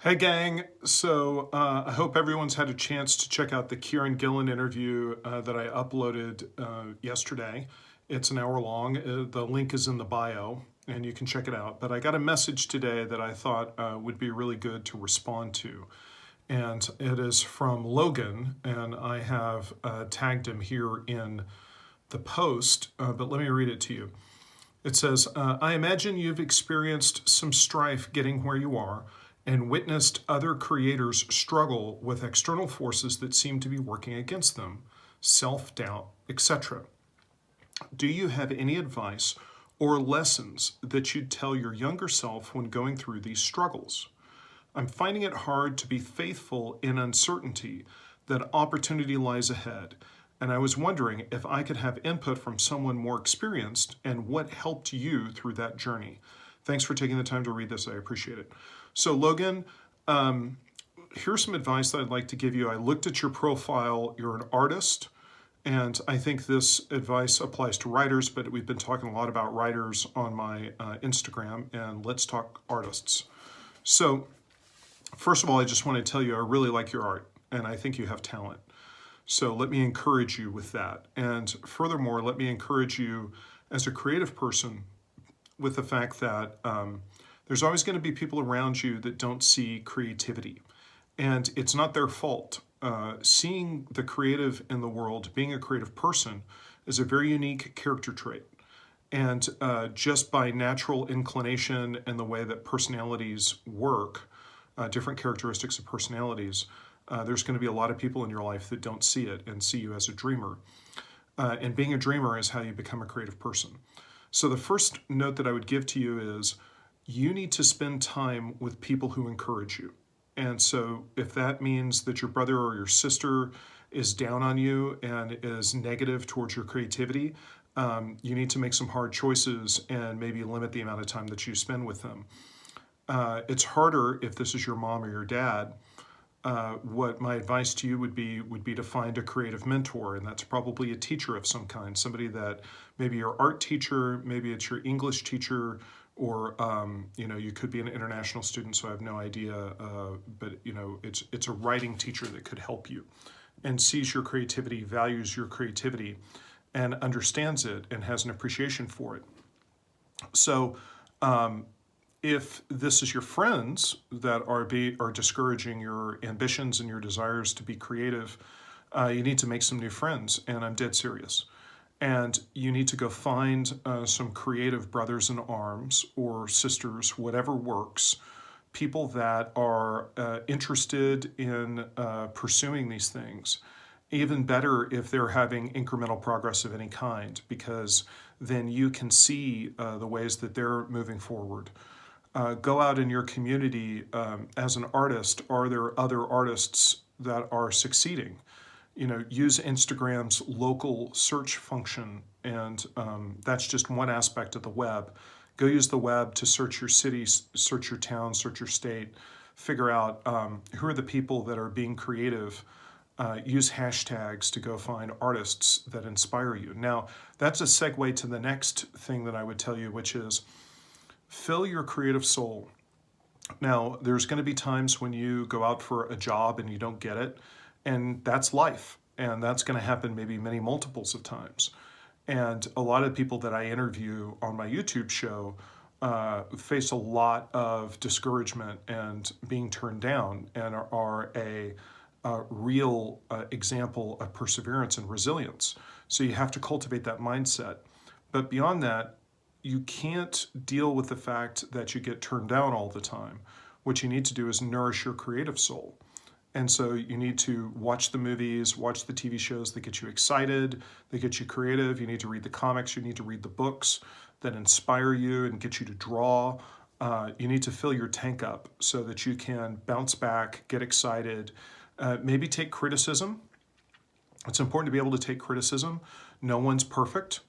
Hey gang, so I hope everyone's had a chance to check out the Kieron Gillen interview that I uploaded yesterday. It's an hour long. The link is in the bio and you can check it out. But I got a message today that I thought would be really good to respond to. And it is from Logan, and I have tagged him here in the post, but let me read it to you. It says, I imagine you've experienced some strife getting where you are and witnessed other creators struggle with external forces that seem to be working against them, self-doubt, etc. Do you have any advice or lessons that you'd tell your younger self when going through these struggles? I'm finding it hard to be faithful in uncertainty that opportunity lies ahead, and I was wondering if I could have input from someone more experienced and what helped you through that journey. Thanks for taking the time to read this. I appreciate it. So Logan, here's some advice that I'd like to give you. I looked at your profile. You're an artist, and I think this advice applies to writers, but we've been talking a lot about writers on my Instagram, and let's talk artists. So first of all, I just want to tell you I really like your art, and I think you have talent. So let me encourage you with that. And furthermore, let me encourage you as a creative person with the fact that there's always going to be people around you that don't see creativity. And it's not their fault. Seeing the creative in the world, being a creative person, is a very unique character trait. And just by natural inclination and the way that personalities work, different characteristics of personalities, there's going to be a lot of people in your life that don't see it and see you as a dreamer. And being a dreamer is how you become a creative person. So the first note that I would give to you is you need to spend time with people who encourage you. And so if that means that your brother or your sister is down on you and is negative towards your creativity, you need to make some hard choices and maybe limit the amount of time that you spend with them. It's harder if this is your mom or your dad. What my advice to you would be to find a creative mentor, and that's probably a teacher of some kind, somebody that maybe your art teacher, maybe it's your English teacher, or you could be an international student, so I have no idea, but it's a writing teacher that could help you and sees your creativity, values your creativity, and understands it and has an appreciation for it. So if this is your friends that are discouraging your ambitions and your desires to be creative, you need to make some new friends, and I'm dead serious. And you need to go find some creative brothers in arms or sisters, whatever works, people that are interested in pursuing these things. Even better if they're having incremental progress of any kind, because then you can see the ways that they're moving forward. Go out in your community as an artist. Are there other artists that are succeeding? Use Instagram's local search function, and that's just one aspect of the web. Go use the web to search your city, search your town, search your state, figure out who are the people that are being creative. Use hashtags to go find artists that inspire you. Now, that's a segue to the next thing that I would tell you, which is fill your creative soul. Now, there's going to be times when you go out for a job and you don't get it, and that's life, and that's going to happen maybe many multiples of times. And a lot of people that I interview on my YouTube show face a lot of discouragement and being turned down, and are a real example of perseverance and resilience. So you have to cultivate that mindset. But beyond that, you can't deal with the fact that you get turned down all the time. What you need to do is nourish your creative soul. And so you need to watch the movies, watch the TV shows that get you excited, that get you creative. You need to read the comics, you need to read the books that inspire you and get you to draw. You need to fill your tank up so that you can bounce back, get excited, maybe take criticism. It's important to be able to take criticism. No one's perfect.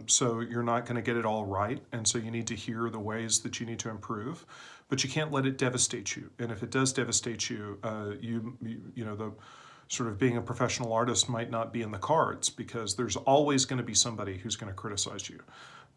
So you're not going to get it all right, and so you need to hear the ways that you need to improve, but you can't let it devastate you. And if it does devastate you, the sort of being a professional artist might not be in the cards, because there's always going to be somebody who's going to criticize you.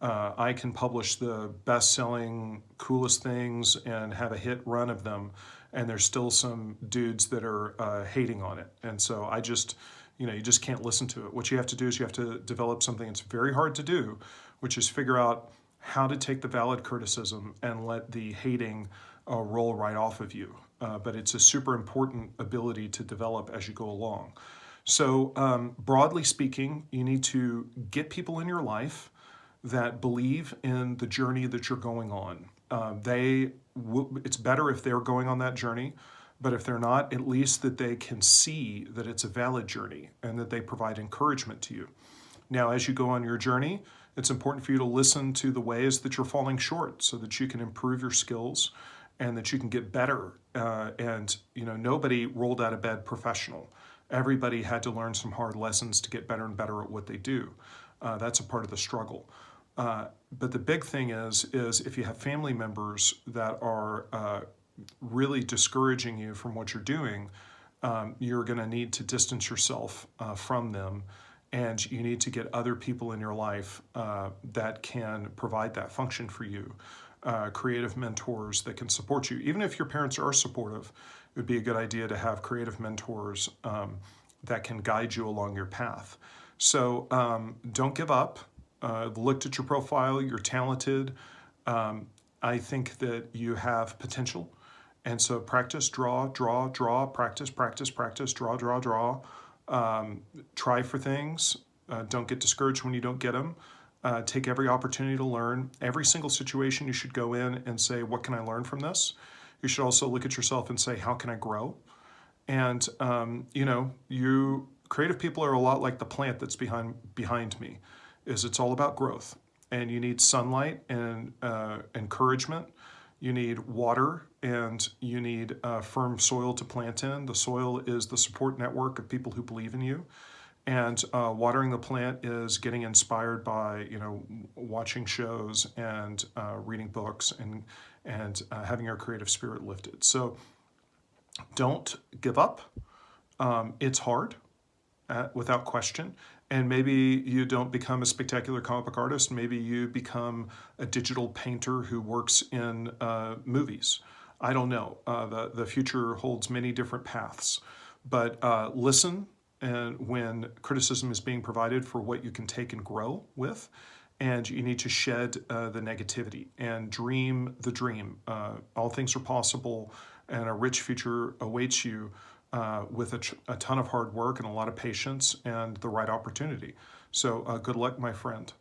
I can publish the best-selling, coolest things and have a hit run of them, and there's still some dudes that are hating on it. And so I just, you just can't listen to it. What you have to do is you have to develop something that's very hard to do, which is figure out how to take the valid criticism and let the hating roll right off of you. But it's a super important ability to develop as you go along. So broadly speaking, you need to get people in your life that believe in the journey that you're going on. It's better if they're going on that journey, but if they're not, at least that they can see that it's a valid journey and that they provide encouragement to you. Now, as you go on your journey, it's important for you to listen to the ways that you're falling short so that you can improve your skills and that you can get better. And nobody rolled out of bed professional. Everybody had to learn some hard lessons to get better and better at what they do. That's a part of the struggle. But the big thing is if you have family members that are really discouraging you from what you're doing, you're going to need to distance yourself from them, and you need to get other people in your life that can provide that function for you. Creative mentors that can support you. Even if your parents are supportive, it would be a good idea to have creative mentors that can guide you along your path. So don't give up. Looked at your profile, you're talented. I think that you have potential. And so practice, draw, practice, draw. Try for things. Don't get discouraged when you don't get them. Take every opportunity to learn. Every single situation you should go in and say, what can I learn from this? You should also look at yourself and say, how can I grow? And, you creative people are a lot like the plant that's behind me. It's all about growth, and you need sunlight and encouragement. You need water, and you need firm soil to plant in. The soil is the support network of people who believe in you, and watering the plant is getting inspired by watching shows and reading books and having your creative spirit lifted. So don't give up. It's hard, without question. And maybe you don't become a spectacular comic book artist. Maybe you become a digital painter who works in movies. I don't know. The future holds many different paths. But listen and when criticism is being provided for what you can take and grow with. And you need to shed the negativity and dream the dream. All things are possible, and a rich future awaits you. With a ton of hard work and a lot of patience and the right opportunity. So good luck, my friend.